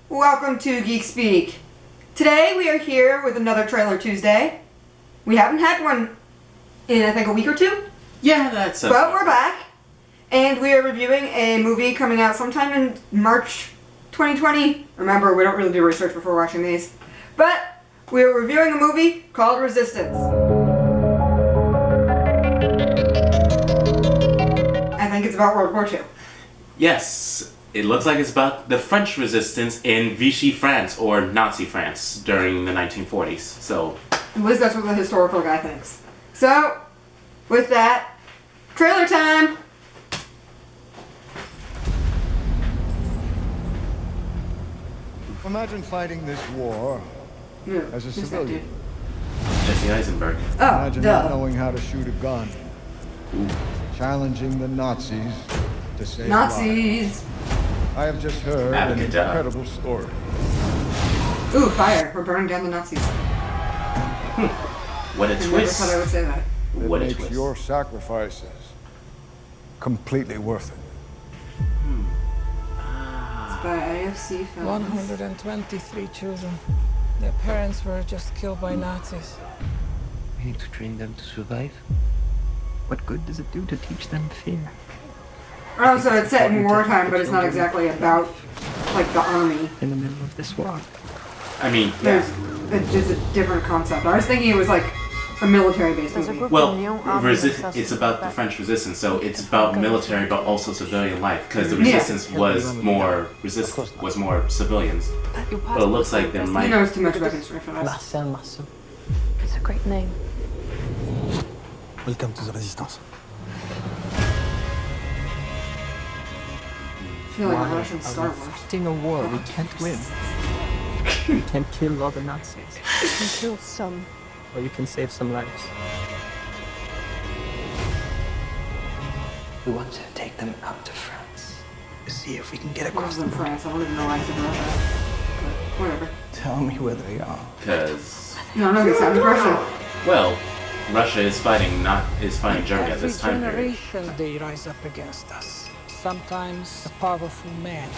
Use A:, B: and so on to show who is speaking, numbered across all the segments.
A: Welcome to Geek Speak. Today we are here with another Trailer Tuesday. We haven't had one in I think a week or two.
B: Yeah, that's okay.
A: But we're back. And we are reviewing a movie coming out sometime in March 2020. Remember, we don't really do research before watching these. But we are reviewing a movie called Resistance. I think it's about World War II.
B: Yes, it looks like it's about the French resistance in Vichy France, or Nazi France, during the 1940s. So,
A: At least that's what the historical guy thinks. So, with that, trailer time!
C: Imagine fighting this war
A: Yeah,
C: as a
A: who's that
C: civilian.
A: dude?
B: Jesse Eisenberg.
A: Oh,
C: Imagine not
A: duh.
C: knowing how to shoot a gun. Challenging the Nazis to save
A: Nazis!
C: lives. I have just heard an
B: Abacadabra.
C: incredible story.
A: Ooh, fire. We're burning down the Nazis.
B: What a
A: I never
B: twist.
A: thought I would say that.
C: It
B: What a
C: makes
B: twist.
C: your sacrifices completely worth it.
A: It's by AFC Films.
D: 123 children. Their parents were just killed by Nazis.
E: We need to train them to survive. What good does it do to teach them fear?
A: Oh, so it's set in wartime, but it's not exactly about, like, the army.
E: In the middle of this war.
B: I mean,
A: There's it's a different concept. I was thinking it was, like, a military-based movie.
B: well, it's about the French resistance, so it's about military but also civilian life, because the resistance was more civilians. But it looks like there
A: He
B: might.
A: knows too much about history for this.
E: Marcel Marceau.
F: It's a great name.
G: Welcome to the Resistance.
A: I feel like a Russian Star Wars.
E: Fighting a war we can't win. You can kill all the Nazis,
F: You can kill some.
E: or you can save some lives. We want to take them out to France to see if we can get
A: It
E: across
A: was in
E: the border.
A: France. I don't even know why I said Russia. But whatever.
G: Tell me where they are.
B: Because,
A: No, it sounded Russia.
B: well, Russia is fighting Germany at
D: Every
B: this time period.
D: generation they rise up against us. Sometimes a powerful man.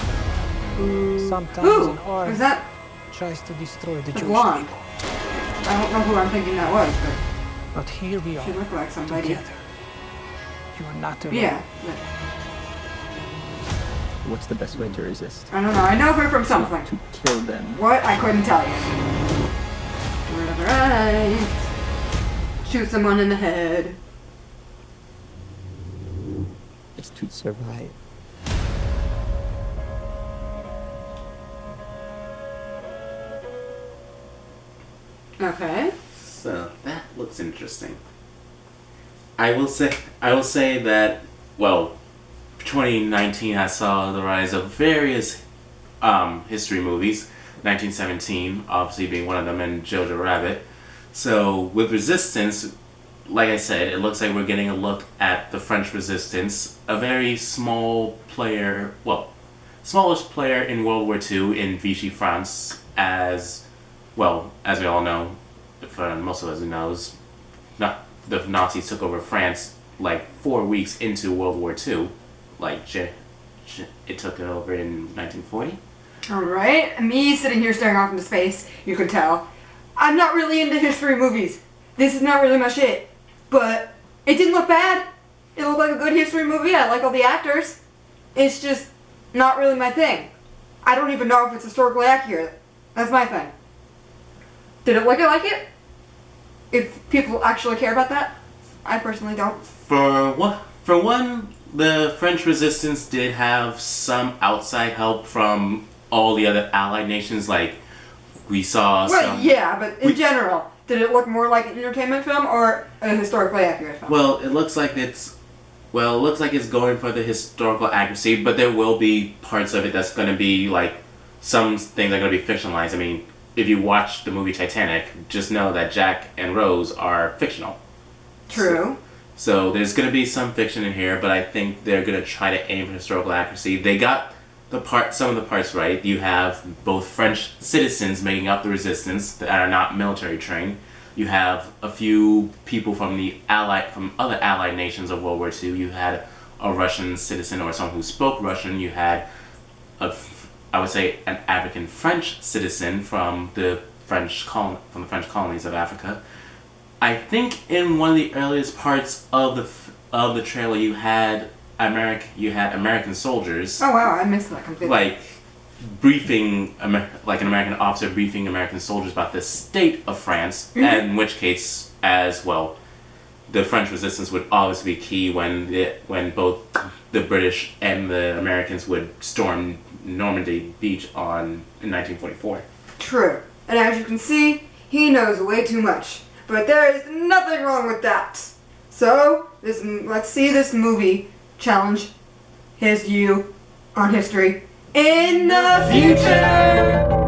D: Sometimes
A: Who?
D: an army
A: Was that
D: tries to destroy the
A: the
D: Jewish
A: blonde?
D: people.
A: I don't know who I'm thinking that was, but
D: But here we
A: she
D: are,
A: looked like somebody.
D: together. You are not alone.
A: Yeah. But
E: What's the best way to resist?
A: I don't know. I know her from something.
E: To kill them.
A: What? I couldn't tell you. Right. Shoot someone in the head.
E: It's to survive.
A: Okay.
B: So that looks interesting. I will say that, well, 2019 I saw the rise of various history movies. 1917 obviously being one of them, and Jojo Rabbit. So with Resistance, like I said, it looks like we're getting a look at the French Resistance, a very small player, well, smallest player in World War II in Vichy France, as we all know, most of us knows, the Nazis took over France like 4 weeks into World War II. Like, it took it over in 1940.
A: Alright. Me sitting here staring off into space, you can tell. I'm not really into history movies. This is not really my shit. But it didn't look bad. It looked like a good history movie. I like all the actors. It's just not really my thing. I don't even know if it's historically accurate. That's my thing. Did it look like it? If people actually care about that? I personally don't.
B: For one, the French Resistance did have some outside help from all the other Allied nations. Like, we saw some.
A: Yeah, but in general, did it look more like an entertainment film or a historically accurate film?
B: Well, it looks like it's going for the historical accuracy, but there will be parts of it that's going to be like, some things are going to be fictionalized. I mean, if you watch the movie Titanic, just know that Jack and Rose are fictional.
A: True.
B: So there's going to be some fiction in here, but I think they're going to try to aim for historical accuracy. They got some of the parts right. You have both French citizens making up the resistance that are not military trained. You have a few people from other Allied nations of World War II. You had a Russian citizen or someone who spoke Russian. You had I would say, an African French citizen from the French colonies of Africa. I think in one of the earliest parts of the trailer you had American soldiers.
A: Oh wow, I missed that completely.
B: Like briefing, like an American officer briefing American soldiers about the state of France, and in which case, as well, the French resistance would obviously be key when both the British and the Americans would storm Normandy Beach in 1944.
A: True. And as you can see, he knows way too much. But there is nothing wrong with that. So, let's see this movie challenge his view on history in the future.